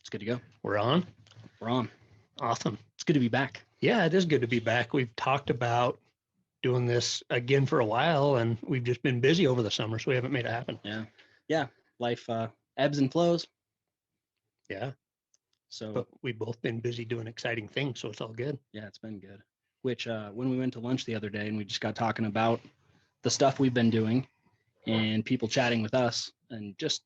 It's good to go. We're on. We're on. Awesome. It's good to be back. Yeah, it is good to be back. We've talked about doing this again for a while, and we've just been busy over the summer, so we haven't made it happen. Yeah. Life ebbs and flows. Yeah. So, But we've both been busy doing exciting things, so it's all good. yeah, it's been good. Which, when we went to lunch the other day and we just got talking about the stuff we've been doing and people chatting with us, and just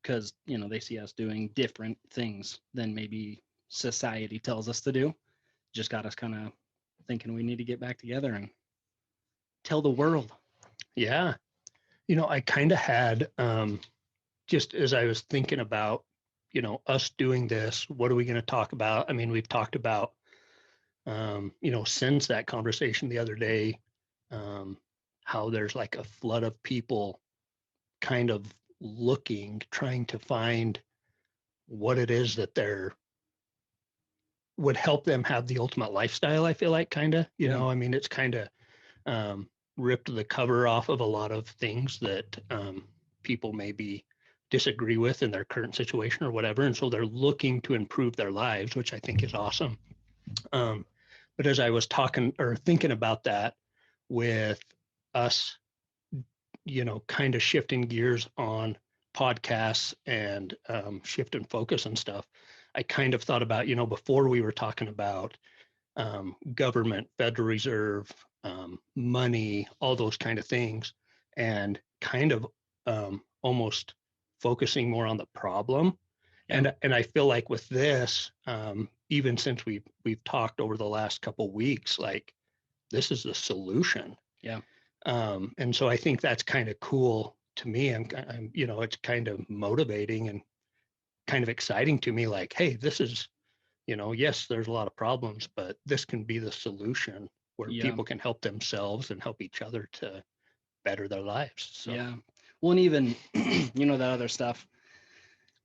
because, they see us doing different things than maybe society tells us to do, just got us kind of thinking we need to get back together and tell the world. Yeah. I kind of had, just as I was thinking about, us doing this, what are we going to talk about? I mean, we've talked about, since that conversation the other day, how there's like a flood of people kind of trying to find what it is that would help them have the ultimate lifestyle. I feel like I mean, it's kind of ripped the cover off of a lot of things that people maybe disagree with in their current situation or whatever. And so they're looking to improve their lives, which I think is awesome. But as I was talking or thinking about that with us, kind of shifting gears on podcasts and shifting focus and stuff, I kind of thought about, before we were talking about government, Federal Reserve, money, all those kind of things, and kind of almost focusing more on the problem. Yeah. And I feel like with this, even since we've talked over the last couple of weeks, like this is the solution. Yeah. And so I think that's kind of cool to me. I'm, it's kind of motivating and kind of exciting to me. Like, hey, this is, yes, there's a lot of problems, but this can be the solution where people can help themselves and help each other to better their lives. So. Yeah. Well, and even, that other stuff,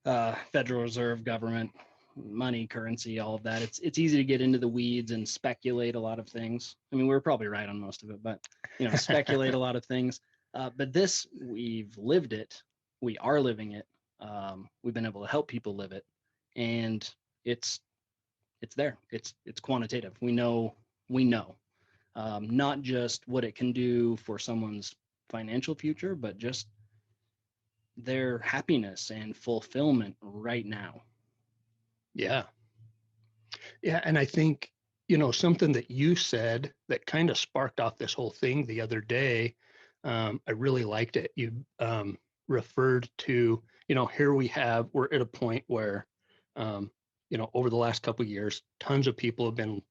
Federal Reserve, government, money, currency, all of that. It's easy to get into the weeds and speculate a lot of things. I mean, we're probably right on most of it, but, speculate a lot of things. But this, we've lived it. We are living it. We've been able to help people live it. And it's there. It's quantitative. We know, not just what it can do for someone's financial future, but just their happiness and fulfillment right now. Yeah. Yeah. And I think, something that you said that kind of sparked off this whole thing the other day, I really liked it. You referred to, here we're at a point where, over the last couple of years, tons of people have been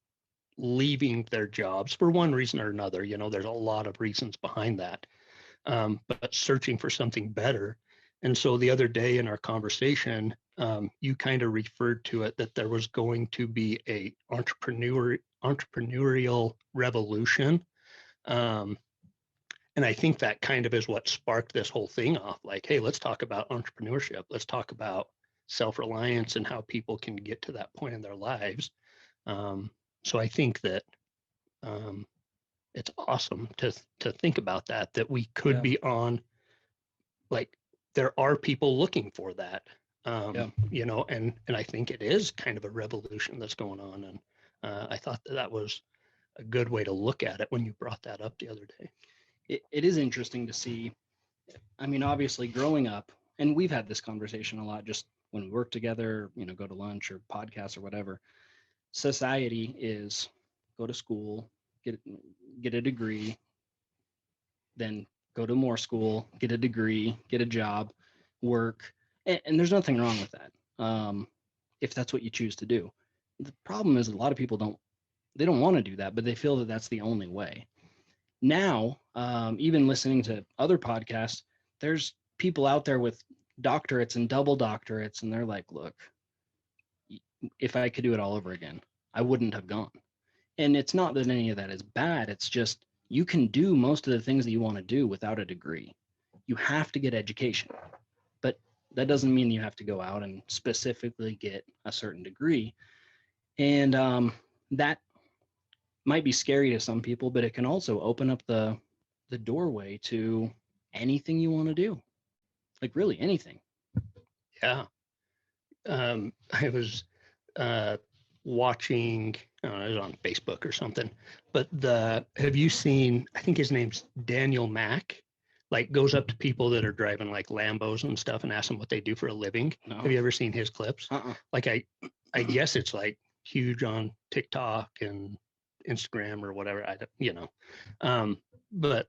leaving their jobs for one reason or another. There's a lot of reasons behind that, but searching for something better. And so the other day in our conversation, you kind of referred to it that there was going to be a entrepreneurial revolution. And I think that kind of is what sparked this whole thing off. Like, hey, let's talk about entrepreneurship. Let's talk about self-reliance and how people can get to that point in their lives. So I think that it's awesome to think about that we could be on, like, there are people looking for that, and I think it is kind of a revolution that's going on. And I thought that was a good way to look at it when you brought that up the other day. It is interesting to see. I mean, obviously growing up, and we've had this conversation a lot just when we work together, go to lunch or podcasts or whatever. Society is go to school, get a degree, then go to more school, get a degree, get a job, work. And there's nothing wrong with that, if that's what you choose to do. The problem is a lot of people don't want to do that, but they feel that that's the only way. Now, even listening to other podcasts, there's people out there with doctorates and double doctorates, and they're like, look, if I could do it all over again, I wouldn't have gone. And it's not that any of that is bad. It's just you can do most of the things that you want to do without a degree. You have to get education, but that doesn't mean you have to go out and specifically get a certain degree. And that might be scary to some people, but it can also open up the doorway to anything you want to do, like really anything. Yeah. I was watching, I don't know, it was on Facebook or something, but have you seen, I think his name's Daniel Mack, like goes up to people that are driving like Lambos and stuff and asks them what they do for a living. No. Have you ever seen his clips? Uh-uh. Like I guess it's like huge on TikTok and Instagram or whatever. I don't, but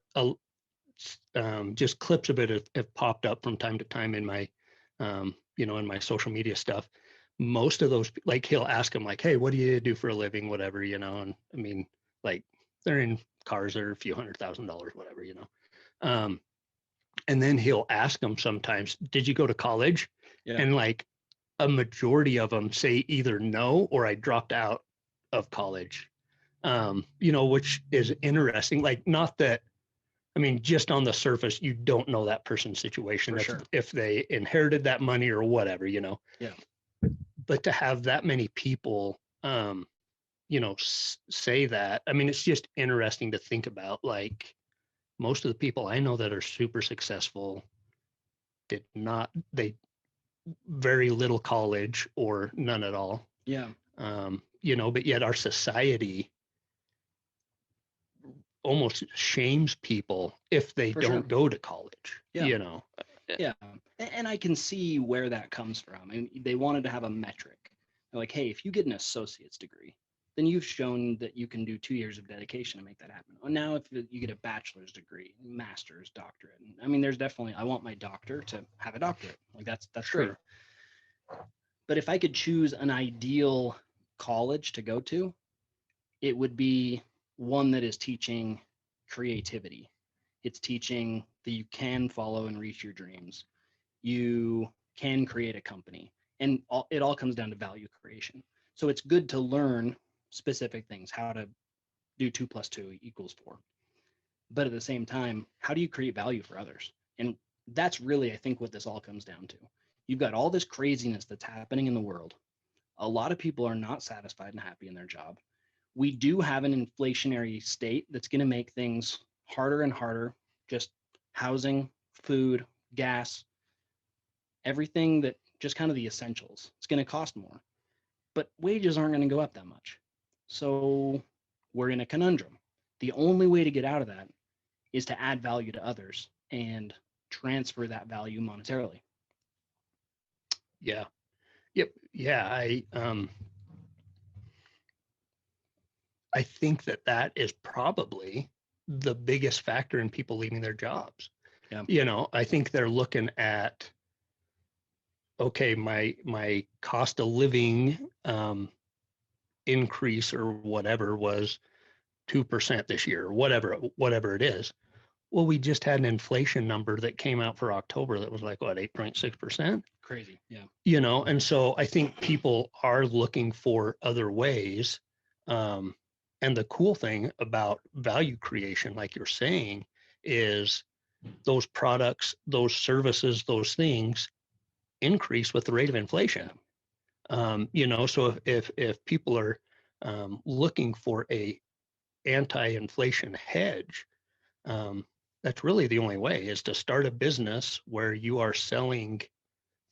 just clips of it have popped up from time to time in my, in my social media stuff. Most of those, like he'll ask them like, hey, what do you do for a living? Whatever, and I mean, like they're in cars that are a few $100,000, whatever, and then he'll ask them sometimes, did you go to college? Yeah. And like a majority of them say either no, or I dropped out of college, which is interesting. Like, not that, I mean, just on the surface, you don't know that person's situation, if they inherited that money or whatever, Yeah. But to have that many people, say that, I mean, it's just interesting to think about. Like, most of the people I know that are super successful they very little college or none at all. Yeah. But yet our society almost shames people if they don't go to college. Yeah. Yeah. And I can see where that comes from. I mean, they wanted to have a metric. They're like, hey, if you get an associate's degree, then you've shown that you can do 2 years of dedication to make that happen. Well, now if you get a bachelor's degree, master's, doctorate, I mean, there's definitely, I want my doctor to have a doctorate. Like that's great. But if I could choose an ideal college to go to, it would be one that is teaching creativity. It's teaching that you can follow and reach your dreams. You can create a company, and it all comes down to value creation. So it's good to learn specific things, how to do 2 + 2 = 4. But at the same time, how do you create value for others? And that's really, I think, what this all comes down to. You've got all this craziness that's happening in the world. A lot of people are not satisfied and happy in their job. We do have an inflationary state that's going to make things harder and harder. Just housing, food, gas, everything that just kind of the essentials. It's going to cost more, but wages aren't going to go up that much. So we're in a conundrum. The only way to get out of that is to add value to others and transfer that value monetarily. Yeah. Yep. Yeah. I think that is probably the biggest factor in people leaving their jobs. Yeah. I think they're looking at, okay, my cost of living increase or whatever was 2% this year, or whatever it is. Well, we just had an inflation number that came out for October that was like, what, 8.6%? Crazy. Yeah. And so I think people are looking for other ways. And the cool thing about value creation, like you're saying, is those products, those services, those things increase with the rate of inflation. So if people are looking for a anti-inflation hedge, that's really the only way, is to start a business where you are selling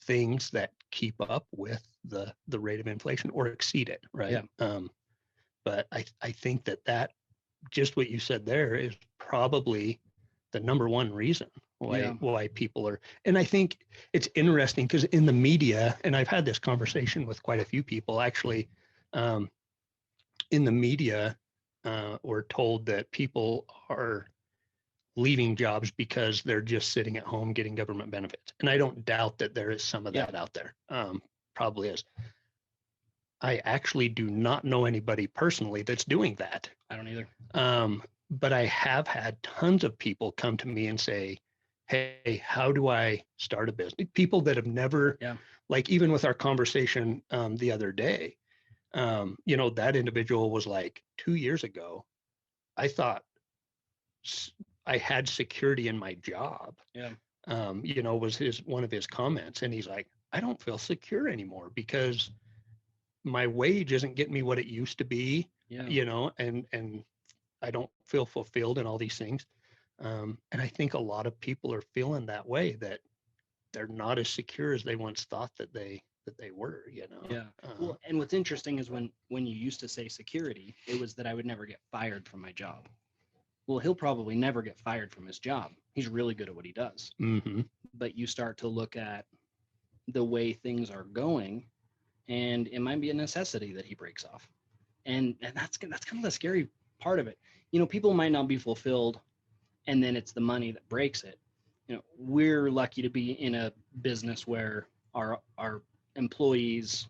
things that keep up with the rate of inflation or exceed it, right? Yeah. But I think that just what you said there is probably the number one reason why people are. And I think it's interesting because in the media, and I've had this conversation with quite a few people actually, in the media, we're told that people are leaving jobs because they're just sitting at home getting government benefits. And I don't doubt that there is some of that out there. Probably is. I actually do not know anybody personally that's doing that. I don't either. But I have had tons of people come to me and say, hey, how do I start a business? People that have never, like even with our conversation the other day, that individual was like, 2 years ago, I thought I had security in my job. Yeah. Was one of his comments. And he's like, I don't feel secure anymore because my wage isn't getting me what it used to be, and I don't feel fulfilled in all these things. And I think a lot of people are feeling that way, that they're not as secure as they once thought that they that they were, you know. Yeah. Well, and what's interesting is when you used to say security, it was that I would never get fired from my job. Well, he'll probably never get fired from his job. He's really good at what he does. Mm-hmm. But you start to look at the way things are going, and it might be a necessity that he breaks off. And that's kind of the scary part of it. You know, people might not be fulfilled, and then it's the money that breaks it. You know, we're lucky to be in a business where our employees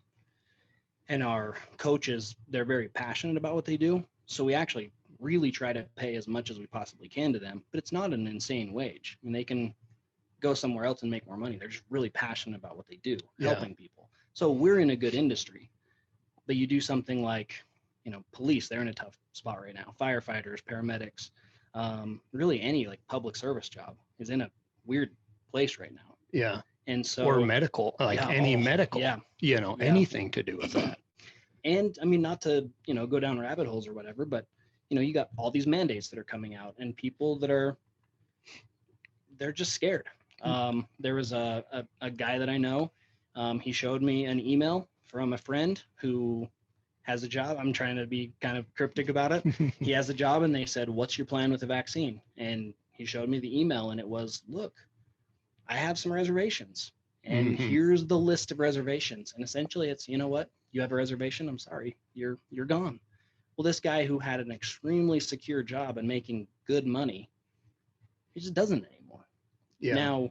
and our coaches, they're very passionate about what they do. So we actually really try to pay as much as we possibly can to them, but it's not an insane wage. I mean, they can go somewhere else and make more money. They're just really passionate about what they do, helping people. So we're in a good industry. But you do something like, you know, police, they're in a tough spot right now. Firefighters, paramedics, really any like public service job is in a weird place right now. Yeah. And so, or medical, like any medical, you know, anything to do with that. And I mean, not to, you know, go down rabbit holes or whatever, but, you know, you got all these mandates that are coming out and people that they're just scared. There was a guy that I know, he showed me an email from a friend who has a job. I'm trying to be kind of cryptic about it. He has a job and they said, "What's your plan with the vaccine?" And he showed me the email and it was, "Look, I have some reservations and here's the list of reservations." And essentially it's, you know what, you have a reservation, I'm sorry, you're gone. Well, this guy who had an extremely secure job and making good money, he just doesn't anymore. Yeah. Now,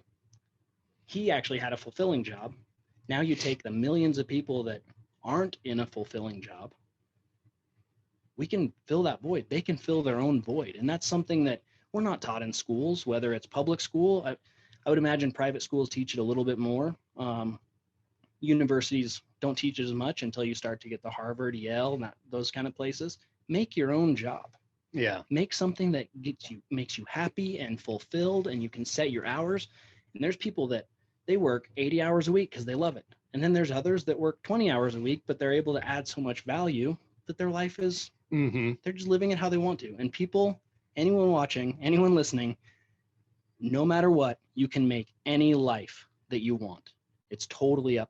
he actually had a fulfilling job. Now you take the millions of people that aren't in a fulfilling job, we can fill that void. They can fill their own void. And that's something that we're not taught in schools, whether it's public school. I would imagine private schools teach it a little bit more. Universities don't teach it as much until you start to get the Harvard, Yale, those kind of places. Make your own job. Yeah. Make something that makes you happy and fulfilled, and you can set your hours. And there's people that they work 80 hours a week because they love it. And then there's others that work 20 hours a week, but they're able to add so much value that their life is, they're just living it how they want to. And people, anyone watching, anyone listening, no matter what, you can make any life that you want. It's totally up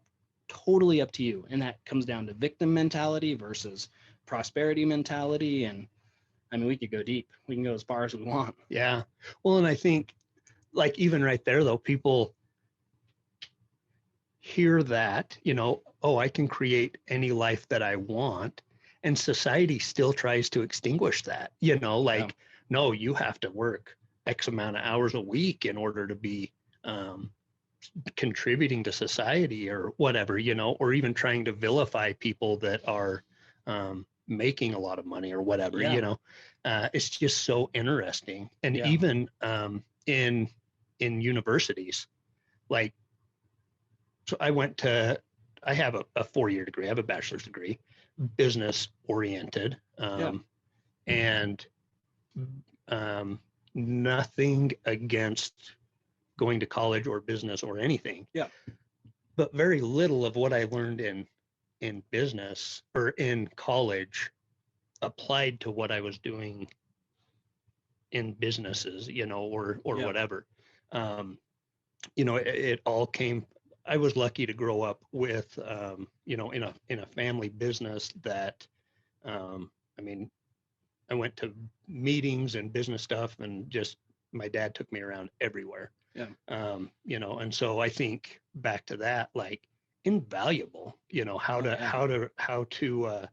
to you. And that comes down to victim mentality versus prosperity mentality. And I mean, we could go deep. We can go as far as we want. Yeah. Well, and I think like even right there though, people hear that, you know, oh, I can create any life that I want. And society still tries to extinguish that, you know, like, no, you have to work X amount of hours a week in order to be contributing to society or whatever, you know, or even trying to vilify people that are making a lot of money or whatever, you know. It's just so interesting. And even in universities, like, so I have a 4-year degree. I have a bachelor's degree, business oriented, and nothing against going to college or business or anything. Yeah. But very little of what I learned in business or in college applied to what I was doing in businesses, you know, or whatever. You know, it all came. I was lucky to grow up with, you know, in a family business that, I mean, I went to meetings and business stuff, and just my dad took me around everywhere. Yeah. You know, and so I think back to that, like invaluable. You know, how to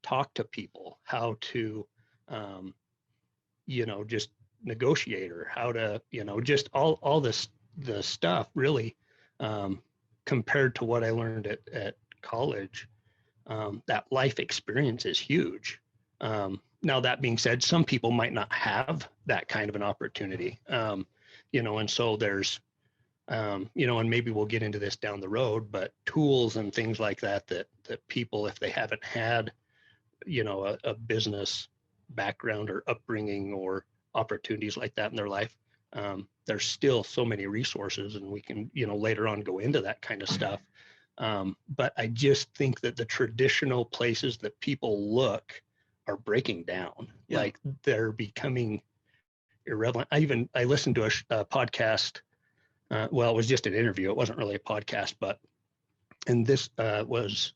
talk to people, how to, you know, just negotiate, or how to, you know, just all this the stuff really. Compared to what I learned at college, that life experience is huge. Now, that being said, some people might not have that kind of an opportunity, you know, and so there's, you know, and maybe we'll get into this down the road, but tools and things like that people, if they haven't had, you know, a business background or upbringing or opportunities like that in their life, there's still so many resources, and we can, you know, later on go into that kind of stuff. But I just think that the traditional places that people look are breaking down. Like they're becoming irrelevant. I listened to a podcast. Well, it was just an interview. It wasn't really a podcast, but and this was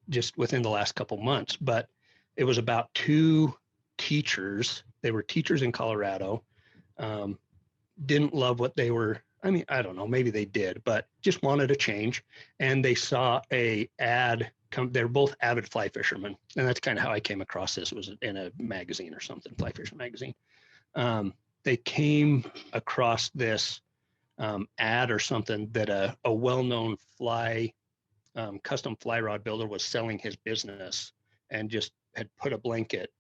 just within the last couple months, but it was about two teachers. They were teachers in Colorado. Um, didn't love what they were. I mean, I don't know, maybe they did, but just wanted a change. And they saw a ad come. They're both avid fly fishermen. And that's kind of how I came across this. It was in a magazine or something, fly fishing magazine. They came across this ad or something that a well-known custom fly rod builder was selling his business, and just had put a blanket,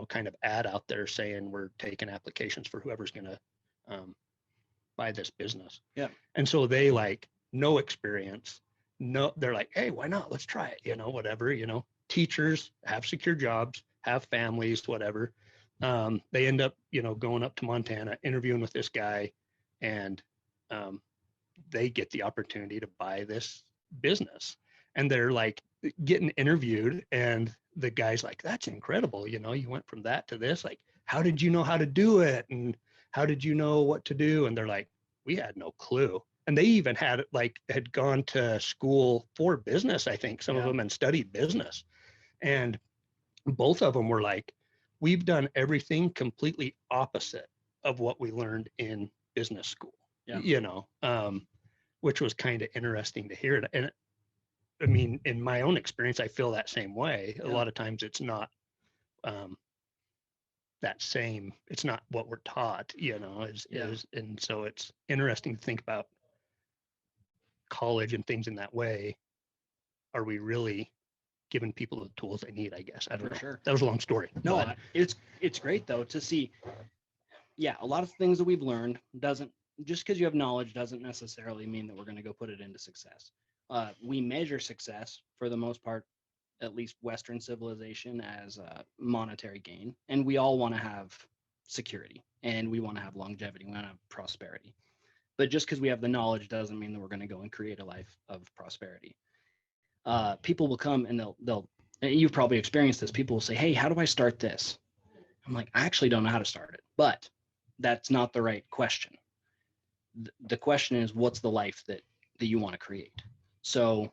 kind of ad out there saying we're taking applications for whoever's going to buy this business. Yeah. And so they, like, no experience. No, they're like, hey, why not? Let's try it. Whatever, teachers have secure jobs, have families, whatever. They end up, going up to Montana, interviewing with this guy, and they get the opportunity to buy this business. And they're like getting interviewed, and the guy's like, that's incredible. You went from that to this. Like, how did you know how to do it? And how did you know what to do? And they're like, we had no clue. And they even had gone to school for business, I think, some of them, and studied business. And both of them were like, we've done everything completely opposite of what we learned in business school. Which was kind of interesting to hear. And I mean, in my own experience, I feel that same way. A lot of times it's not it's not what we're taught, and so it's interesting to think about college and things in that way. Are we really giving people the tools they need? I guess. I don't know. Sure. That was a long story. No, but it's great though to see. Yeah, a lot of things that we've learned just because you have knowledge doesn't necessarily mean that we're going to go put it into success. We measure success for the most part, at least Western civilization, as monetary gain. And we all want to have security, and we want to have longevity. We want to have prosperity. But just because we have the knowledge doesn't mean that we're going to go and create a life of prosperity. People will come and they'll, you've probably experienced this. People will say, hey, how do I start this? I'm like, I actually don't know how to start it, but that's not the right question. The question is, what's the life that you want to create? So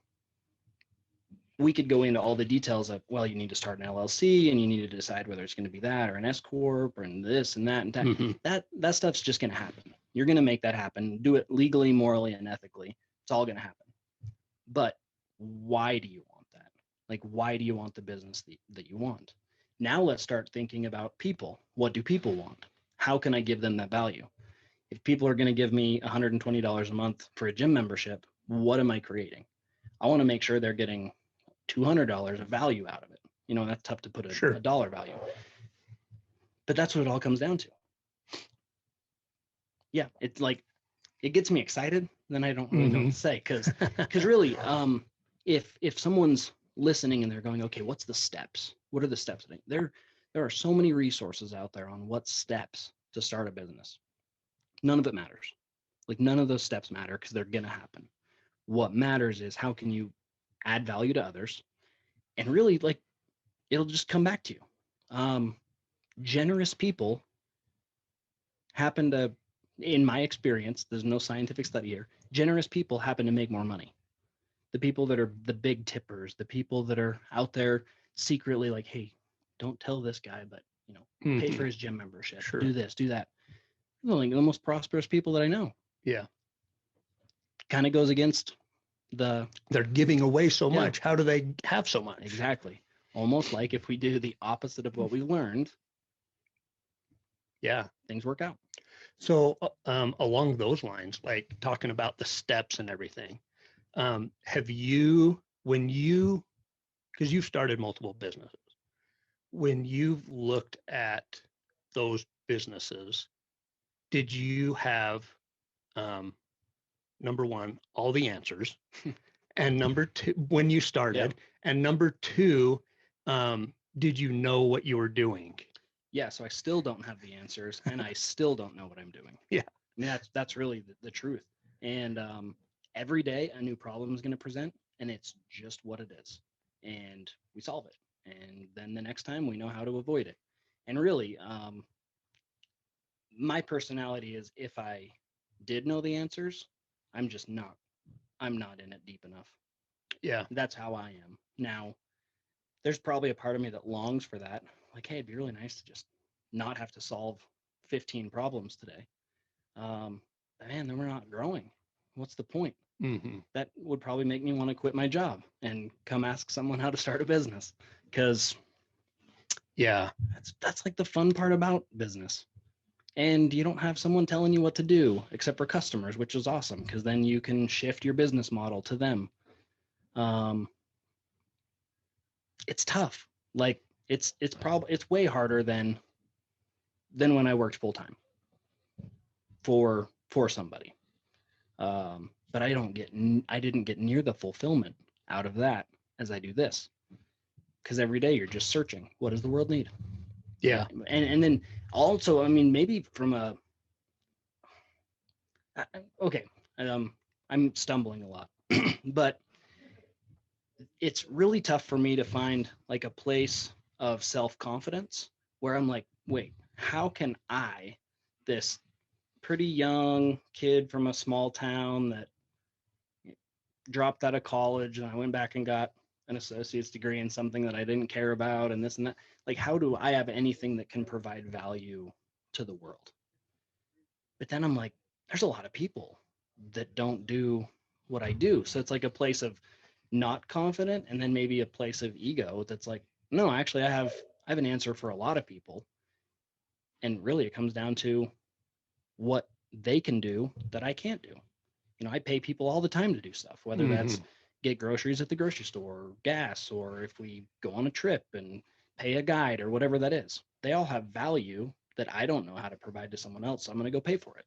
we could go into all the details of, well, you need to start an LLC, and you need to decide whether it's going to be that or an S corp and this and that and that. Mm-hmm. That stuff's just going to happen. You're going to make that happen. Do it legally, morally, and ethically. It's all going to happen. But why do you want that? Like, why do you want the business that you want? Now let's start thinking about people. What do people want? How can I give them that value? If people are going to give me $120 a month for a gym membership, what am I creating? I want to make sure they're getting $200 of value out of it. That's tough to put a dollar value. But that's what it all comes down to. Yeah, it's like, it gets me excited. Then I don't really know what to say, because really, if someone's listening and they're going, okay, what's the steps? What are the steps? There are so many resources out there on what steps to start a business. None of it matters. Like, none of those steps matter, because they're going to happen. What matters is, how can you add value to others? And really, like, it'll just come back to you. Generous people happen to, in my experience, there's no scientific study here, generous people happen to make more money. The people that are the big tippers, the people that are out there secretly like, hey, don't tell this guy, but, pay for his gym membership, do this, do that. They're like the most prosperous people that I know. Yeah. Kind of goes against they're giving away so much. How do they have so much? Exactly. Almost like if we do the opposite of what we learned, things work out. So along those lines, like talking about the steps and everything, have you, because you've started multiple businesses, when you've looked at those businesses, did you have, number one, all the answers? And number two, when you started, and number two, did you know what you were doing? Yeah, so I still don't have the answers, and I still don't know what I'm doing. Yeah. I mean, that's really the truth. And every day a new problem is going to present, and it's just what it is. And we solve it. And then the next time we know how to avoid it. And really, my personality is, if I did know the answers, I'm not in it deep enough. Yeah. That's how I am. Now, there's probably a part of me that longs for that. Like, hey, it'd be really nice to just not have to solve 15 problems today. But man, then we're not growing. What's the point? Hmm. That would probably make me want to quit my job and come ask someone how to start a business, because Yeah. that's like the fun part about business. And you don't have someone telling you what to do except for customers, which is awesome because then you can shift your business model to them. Um, it's tough. Like it's way harder than when I worked full time for somebody. But I didn't get near the fulfillment out of that as I do this, because every day you're just searching, what does the world need? Yeah. And then also, I mean, maybe from a okay, I'm stumbling a lot, but it's really tough for me to find like a place of self-confidence where I'm like, wait, how can I, this pretty young kid from a small town that dropped out of college and I went back and got an associate's degree in something that I didn't care about and this and that, like, how do I have anything that can provide value to the world? But then I'm like, there's a lot of people that don't do what I do. So it's like a place of not confident and then maybe a place of ego that's like, no, actually I have an answer for a lot of people. And really it comes down to what they can do that I can't do. I pay people all the time to do stuff, whether Hmm. that's get groceries at the grocery store, or gas, or if we go on a trip and pay a guide or whatever that is. They all have value that I don't know how to provide to someone else. So I'm going to go pay for it.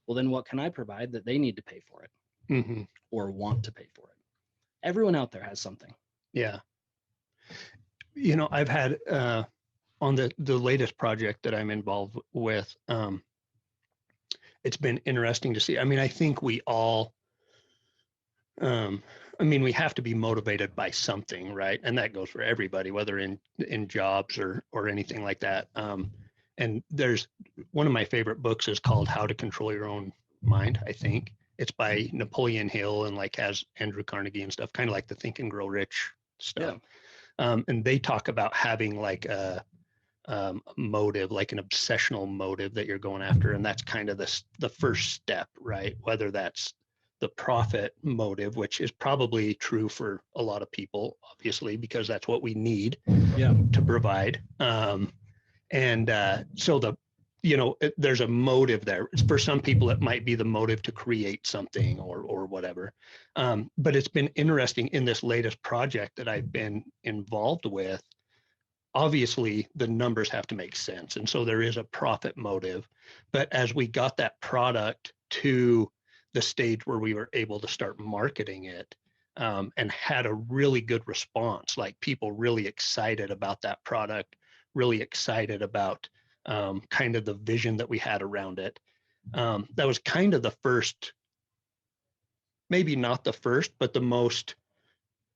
Well, then what can I provide that they need to pay for it Hmm. or want to pay for it? Everyone out there has something. Yeah. I've had on the latest project that I'm involved with, it's been interesting to see. I mean, I think we all, um, I mean, we have to be motivated by something, right? And that goes for everybody, whether in jobs or anything like that. And there's one of my favorite books is called How to Control Your Own Mind. I think it's by Napoleon Hill and like has Andrew Carnegie and stuff, kind of like the Think and Grow Rich Yeah. stuff. And they talk about having like a motive, like an obsessional motive that you're going after, and that's kind of the first step, right? Whether that's the profit motive, which is probably true for a lot of people, obviously, because that's what we need Yeah. to provide. And so there's a motive there. For some people, it might be the motive to create something or whatever. But it's been interesting in this latest project that I've been involved with. Obviously, the numbers have to make sense. And so there is a profit motive. But as we got that product to the stage where we were able to start marketing it, and had a really good response, like people really excited about that product, really excited about kind of the vision that we had around it. That was kind of the first, maybe not the first, but the most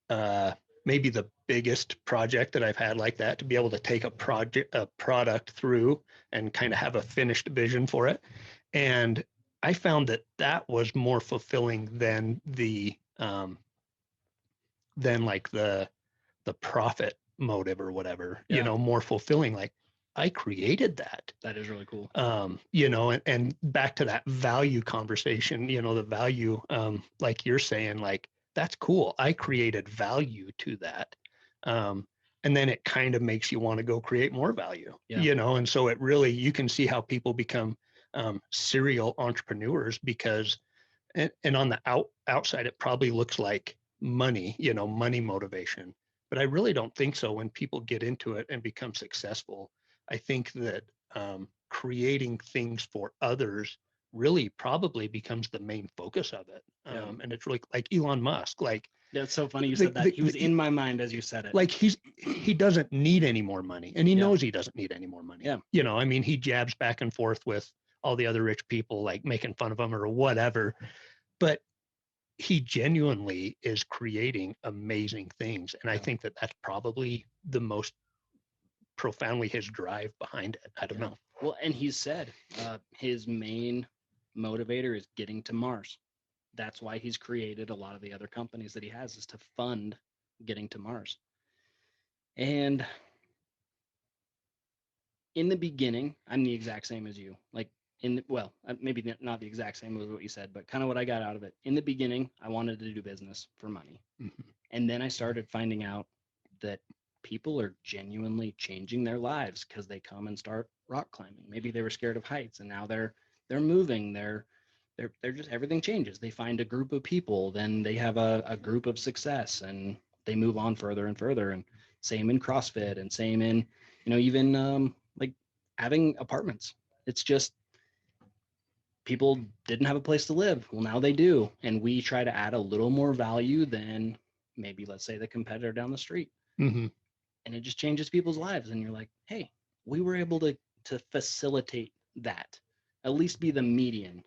uh, maybe the biggest project that I've had like that, to be able to take a product through and kind of have a finished vision for it. And I found that was more fulfilling than than like the profit motive or whatever, Yeah. more fulfilling. Like I created that. That is really cool. And back to that value conversation, the value, like you're saying, like, that's cool. I created value to that. And then it kind of makes you want to go create more value, Yeah. and so it really, you can see how people become serial entrepreneurs because, and on the outside, it probably looks like money, money motivation. But I really don't think so when people get into it and become successful. I think that creating things for others really probably becomes the main focus of it. Yeah. And it's really like Elon Musk, like That's so funny you said that. He was in my mind as you said it. like he doesn't need any more money, and he Yeah. knows he doesn't need any more money. Yeah. I mean, he jabs back and forth with all the other rich people, like making fun of him or whatever, but he genuinely is creating amazing things. And I think that that's probably the most profoundly his drive behind it. I don't know. Well, and he said his main motivator is getting to Mars. that's why he's created a lot of the other companies that he has, is to fund getting to Mars. And in the beginning, I'm the exact same as you. Like maybe not the exact same as what you said, but kind of what I got out of it. In the beginning, I wanted to do business for money. Mhm. And then I started finding out that people are genuinely changing their lives because they come and start rock climbing. Maybe they were scared of heights and now they're moving. They're just, everything changes. They find a group of people, then they have a group of success, and they move on further and further. And same in CrossFit, and same in, even like having apartments. It's just, people didn't have a place to live. Well, now they do. And we try to add a little more value than maybe, let's say, the competitor down the street. Mm-hmm. And it just changes people's lives. And you're like, hey, we were able to facilitate that, at least be the medium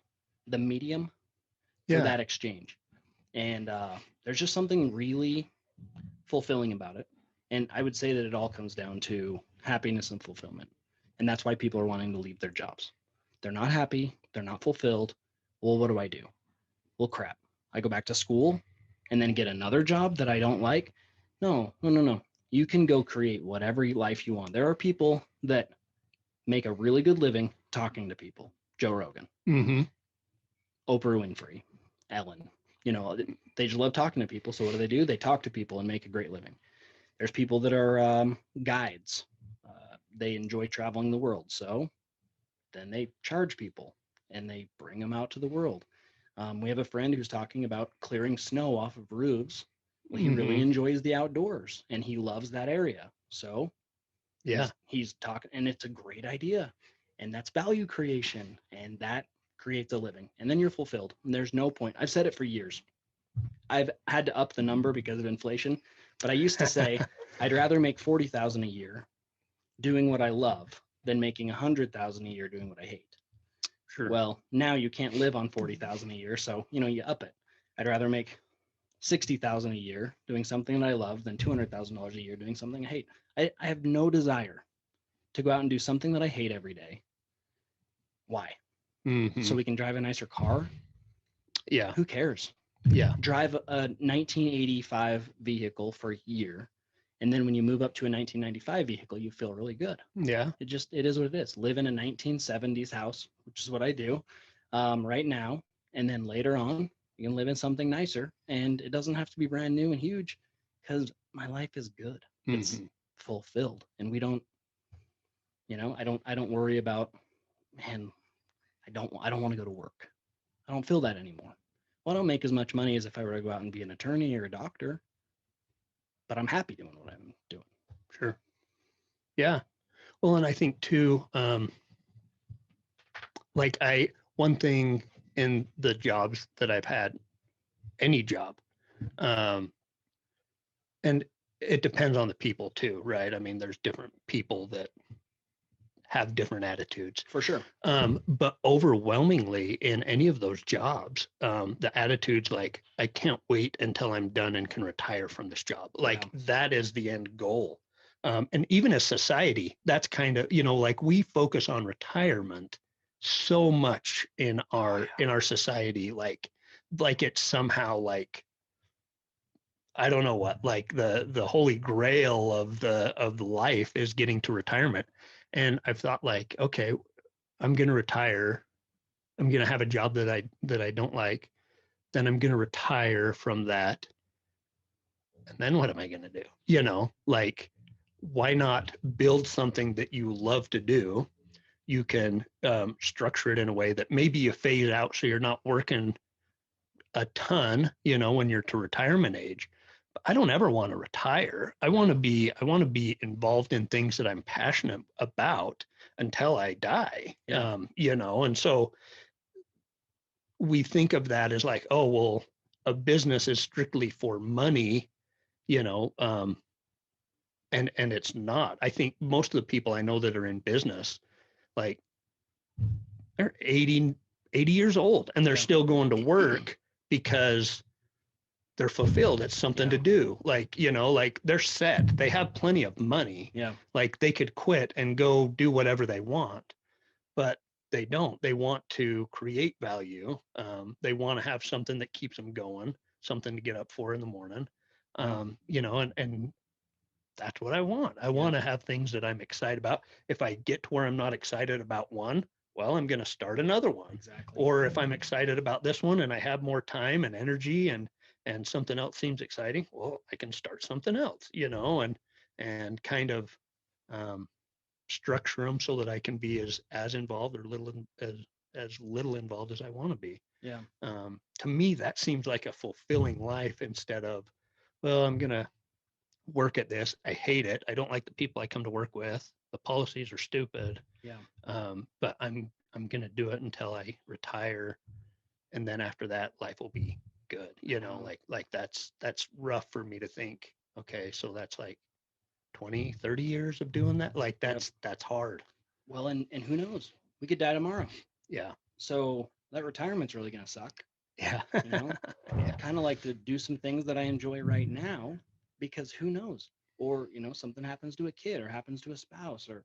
for that exchange. And there's just something really fulfilling about it. And I would say that it all comes down to happiness and fulfillment. And that's why people are wanting to leave their jobs. They're not happy. They're not fulfilled. Well, what do I do? Well, crap. I go back to school and then get another job that I don't like. No. You can go create whatever life you want. There are people that make a really good living talking to people. Joe Rogan, Mm-hmm. Oprah Winfrey, Ellen. They just love talking to people. So what do? They talk to people and make a great living. There's people that are guides. They enjoy traveling the world. So then they charge people and they bring them out to the world. We have a friend who's talking about clearing snow off of roofs. Well, he really enjoys the outdoors and he loves that area. So he's talking, and it's a great idea. And that's value creation, and that creates a living. And then you're fulfilled. And there's no point. I've said it for years. I've had to up the number because of inflation, but I used to say I'd rather make 40,000 a year doing what I love than making 100,000 a year doing what I hate. Sure. Well, now you can't live on 40,000 a year, so you up it. I'd rather make 60,000 a year doing something that I love than $200,000 a year doing something I hate. I have no desire to go out and do something that I hate every day. Why? Mm-hmm. So we can drive a nicer car? Yeah. Who cares? Yeah. Drive a 1985 vehicle for a year, and then when you move up to a 1995 vehicle, you feel really good. Yeah. It is what it is. Live in a 1970s house, which is what I do right now, and then later on, you can live in something nicer, and it doesn't have to be brand new and huge, because my life is good. Mm-hmm. It's fulfilled, and we don't. I don't worry about, man, I don't want to go to work. I don't feel that anymore. Well, I don't make as much money as if I were to go out and be an attorney or a doctor, but I'm happy doing what I'm doing. Sure. Yeah. Well, and I think too, one thing in the jobs that I've had, any job, and it depends on the people too, right? I mean, there's different people that have different attitudes. For sure. But overwhelmingly in any of those jobs, the attitude's like, I can't wait until I'm done and can retire from this job. Like that is the end goal. And even as society, that's kind of, like we focus on retirement so much in our society, like it's somehow like, I don't know what, like the holy grail of the life is getting to retirement. And I've thought like, okay, I'm going to retire. I'm going to have a job that I don't like. Then I'm going to retire from that. And then what am I going to do? Like, why not build something that you love to do? You can structure it in a way that maybe you phase out so you're not working a ton, when you're to retirement age. But I don't ever want to retire. I want to be involved in things that I'm passionate about until I die. Yeah. And so we think of that as like, oh, well, a business is strictly for money, and it's not. I think most of the people I know that are in business, like they're 80 years old and they're still going to work because they're fulfilled. It's something to do. Like, like they're set. They have plenty of money. Yeah. Like they could quit and go do whatever they want, but they don't. They want to create value. They want to have something that keeps them going, something to get up for in the morning. You know, and that's what I want. I want to have things that I'm excited about. If I get to where I'm not excited about one, well, I'm going to start another one. Exactly. Or if I'm excited about this one and I have more time and energy and something else seems exciting, well, I can start something else, you know, and kind of structure them so that I can be as involved or as little involved as I want to be. Yeah. To me, that seems like a fulfilling life instead of, well, I'm going to work at this. I hate it. I don't like the people I come to work with. The policies are stupid. Yeah. But I'm going to do it until I retire, and then after that, life will be good. You know, like that's rough for me to think. Okay, so that's like 20, 30 years of doing that. Like that's hard. Well, and who knows? We could die tomorrow. Yeah. So that retirement's really gonna suck. Yeah. You know, kind of like to do some things that I enjoy right now, because who knows? Or, you know, something happens to a kid or happens to a spouse, or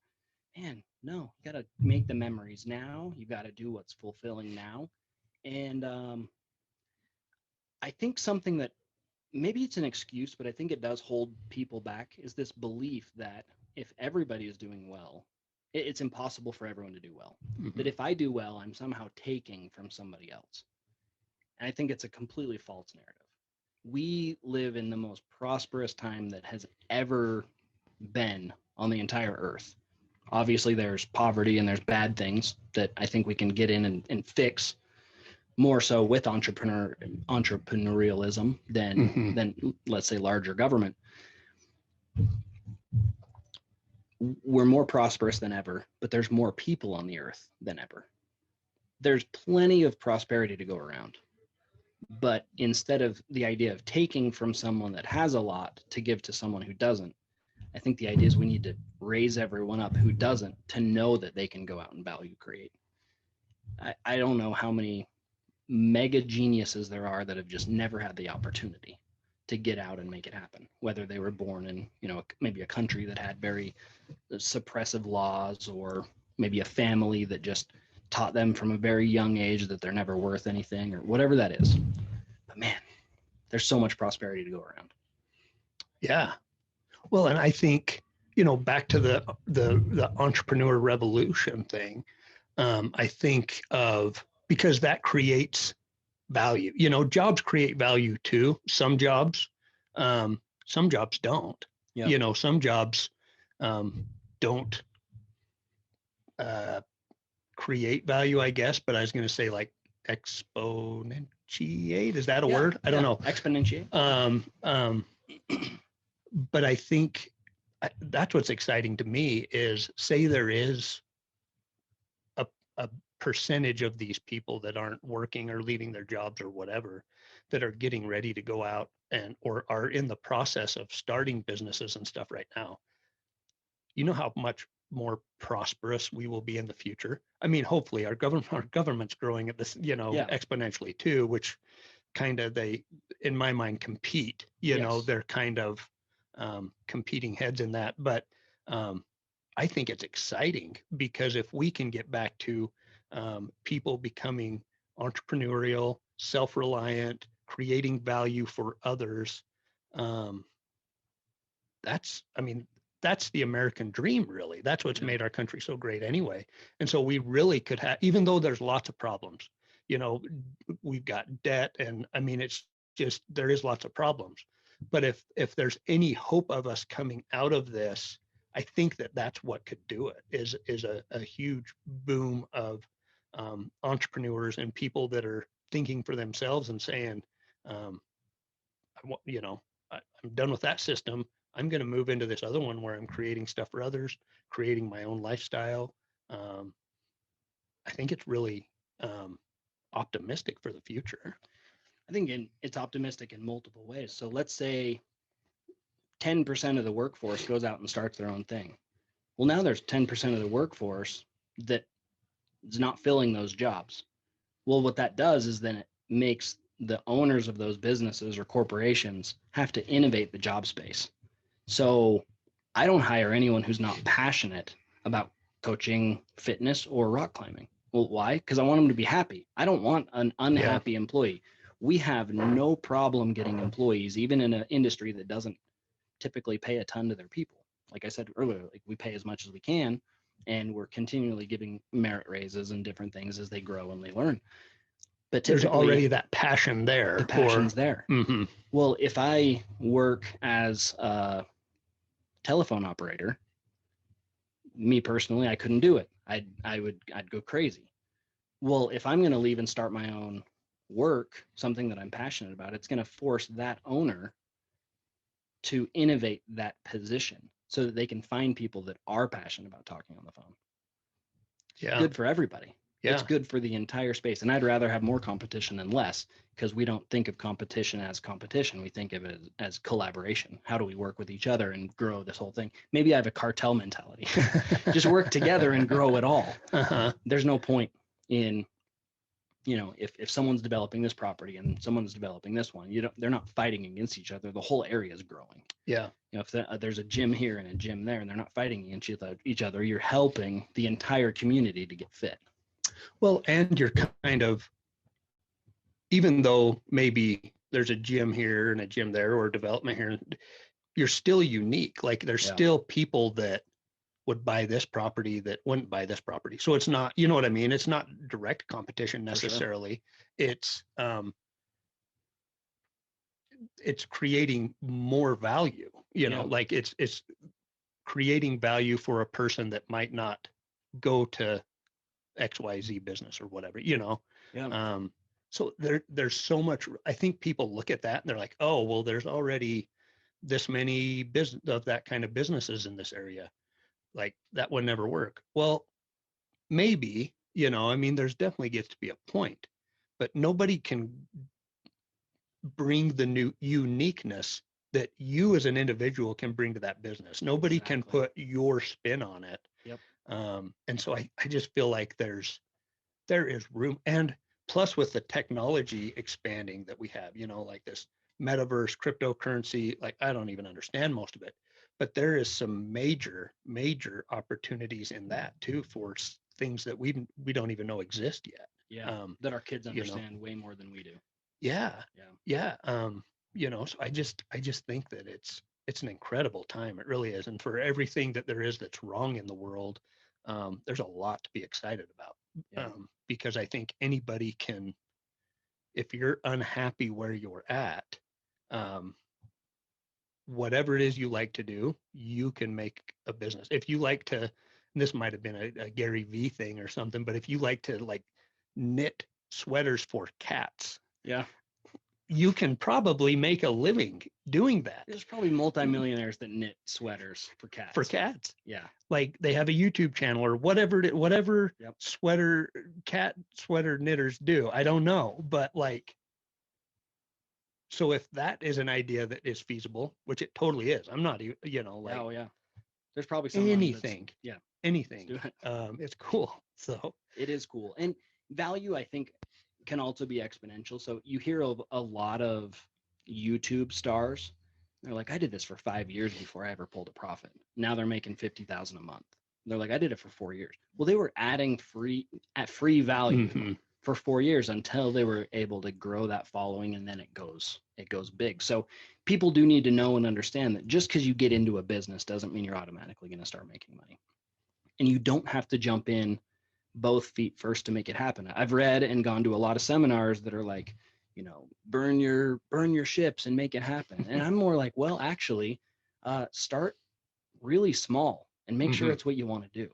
man, no, you got to make the memories now. You got to do what's fulfilling now. And I think something that maybe it's an excuse, but I think it does hold people back is this belief that if everybody is doing well, it's impossible for everyone to do well. Mhm. That if I do well, I'm somehow taking from somebody else. And I think it's a completely false narrative. We live in the most prosperous time that has ever been on the entire earth. Obviously, there's poverty and there's bad things that I think we can get in and fix more so with entrepreneurialism than let's say larger government. We're more prosperous than ever, but there's more people on the earth than ever. There's plenty of prosperity to go around. But instead of the idea of taking from someone that has a lot to give to someone who doesn't, I think the idea is we need to raise everyone up who doesn't to know that they can go out and value create. I don't know how many mega geniuses there are that have just never had the opportunity to get out and make it happen, whether they were born in, you know, maybe a country that had very suppressive laws, or maybe a family that just taught them from a very young age that they're never worth anything, or whatever that is. But man, there's so much prosperity to go around. Yeah. Well, and I think, you know, back to the entrepreneur revolution thing, I think of, because that creates value. You know, jobs create value too. Some jobs don't. Yeah. You know, some jobs don't create value, I guess. But I was going to say like exponentiate. Is that a word? I don't know. Exponentiate. But I think that's what's exciting to me is, say there is a percentage of these people that aren't working or leaving their jobs or whatever, that are getting ready to go out and or are in the process of starting businesses and stuff right now. You know how much more prosperous we will be in the future. I mean, hopefully our government's growing at this, you know, exponentially too, which kind of they, in my mind, compete. You know, they're kind of competing heads in that. But I think it's exciting, because if we can get back to people becoming entrepreneurial, self-reliant, creating value for others, that's the American dream, really. That's what's made our country so great anyway. And so we really could have, even though there's lots of problems, you know, we've got debt, and I mean, it's just, there is lots of problems. But if there's any hope of us coming out of this, I think that's what could do it, is a huge boom of entrepreneurs and people that are thinking for themselves and saying, you know, I'm done with that system. I'm going to move into this other one where I'm creating stuff for others, creating my own lifestyle. I think it's really optimistic for the future. I think it's optimistic in multiple ways. So let's say 10% of the workforce goes out and starts their own thing. Well, now there's 10% of the workforce that is not filling those jobs. Well, what that does is then it makes the owners of those businesses or corporations have to innovate the job space. So I don't hire anyone who's not passionate about coaching, fitness, or rock climbing. Well, why? Because I want them to be happy. I don't want an unhappy employee. We have no problem getting employees, even in an industry that doesn't typically pay a ton to their people. Like I said earlier, like we pay as much as we can, and we're continually giving merit raises and different things as they grow and they learn. But There's typically, already that passion there. the passion's there. Mm-hmm. Well, if I work as a telephone operator, me personally, I couldn't do it. I'd go crazy. Well, if I'm going to leave and start my own work, something that I'm passionate about, it's going to force that owner to innovate that position so that they can find people that are passionate about talking on the phone. Yeah. Good for everybody. Yeah. It's good for the entire space. And I'd rather have more competition than less, because we don't think of competition as competition. We think of it as collaboration. How do we work with each other and grow this whole thing? Maybe I have a cartel mentality. Just work together and grow it all. Uh-huh. There's no point in, if someone's developing this property and someone's developing this one, they're not fighting against each other. The whole area is growing. Yeah. If there's a gym here and a gym there and they're not fighting against each other, you're helping the entire community to get fit. Well, and you're kind of, even though maybe there's a gym here and a gym there or development here, you're still unique. Like there's still people that would buy this property that wouldn't buy this property. So it's not, you know what I mean? It's not direct competition necessarily. Sure. It's creating more value, like it's creating value for a person that might not go to XYZ business or whatever, Yeah. So there's so much. I think people look at that and they're like, oh, well, there's already this many business of that kind of businesses in this area. Like that would never work. Well, maybe, there's definitely gets to be a point, but nobody can bring the new uniqueness that you as an individual can bring to that business. Nobody can put your spin on it. Yep. And so I just feel like there is room. And plus with the technology expanding that we have, like this metaverse, cryptocurrency, like I don't even understand most of it, but there is some major opportunities in that too for things that we don't even know exist yet. Yeah. That our kids understand way more than we do. Yeah. So I just think that it's an incredible time. It really is. And for everything that there is that's wrong in the world, there's a lot to be excited about. Yeah. Because I think anybody can, if you're unhappy where you're at, whatever it is you like to do, you can make a business. If you like to, this might have been a Gary V thing or something, but if you like to like knit sweaters for cats, yeah, you can probably make a living doing that. There's probably multimillionaires that knit sweaters for cats. Yeah. Like they have a YouTube channel or whatever cat sweater knitters do. I don't know, but like, so if that is an idea that is feasible, which it totally is, I'm not, oh yeah, there's probably anything. Yeah. Anything. It's cool. So it is cool. And value, I think, can also be exponential. So you hear of a lot of YouTube stars. They're like, I did this for 5 years before I ever pulled a profit. Now they're making $50,000 a month. They're like, I did it for 4 years. Well, they were adding free value for 4 years until they were able to grow that following, and then it goes big. So people do need to know and understand that just because you get into a business doesn't mean you're automatically going to start making money. And you don't have to jump in both feet first to make it happen. I've read and gone to a lot of seminars that are like, burn your ships and make it happen. And I'm more like, well, actually, start really small and make sure it's what you want to do.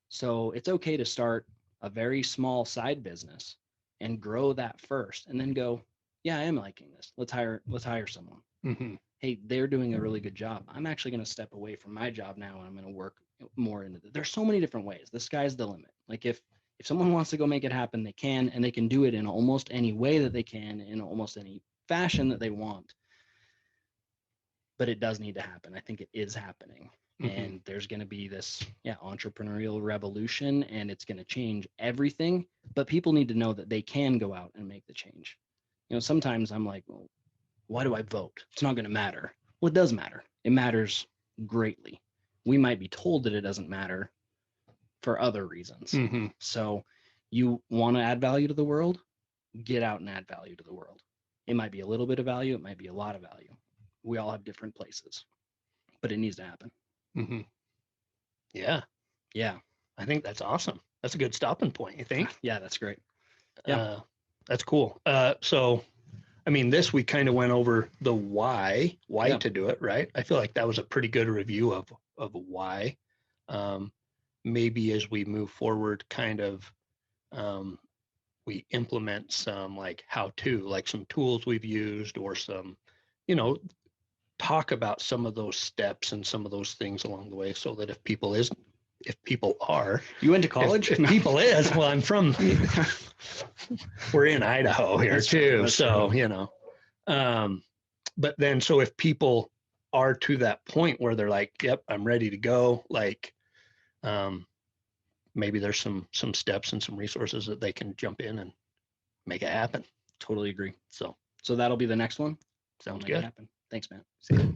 So it's okay to start a very small side business and grow that first, and then go, yeah, I am liking this. Let's hire someone. Hey, they're doing a really good job. I'm actually going to step away from my job now, and I'm going to work more into it. There's so many different ways. The sky's the limit. Like if someone wants to go make it happen, they can, and they can do it in almost any way that they can, in almost any fashion that they want. But it does need to happen. I think it is happening. And there's going to be this entrepreneurial revolution, and it's going to change everything. But people need to know that they can go out and make the change. Sometimes I'm like, well, why do I vote? It's not going to matter. Well, it does matter. It matters greatly. We might be told that it doesn't matter for other reasons. So You want to add value to the world, get out and add value to the world. It might be a little bit of value, it might be a lot of value. We all have different places, but it needs to happen. Mm-hmm. Yeah, Yeah. I think that's awesome. That's a good stopping point, you think? Yeah, that's great. Yeah. That's cool. So, I mean, this, we kind of went over the why Yeah. to do it, right? I feel like that was a pretty good review of why. Maybe as we move forward, kind of, we implement some like how to, like some tools we've used, or some, you know, talk about some of those steps and some of those things along the way, so that if people are, You went to college? if people is, well, I'm from, we're in Idaho here That's too. true. So, you know, but then, so if people are to that point where they're like, yep, I'm ready to go, like, maybe there's some steps and some resources that they can jump in and make it happen. Totally agree. So that'll be the next one. sounds Make it good. happen. Thanks, man. See you.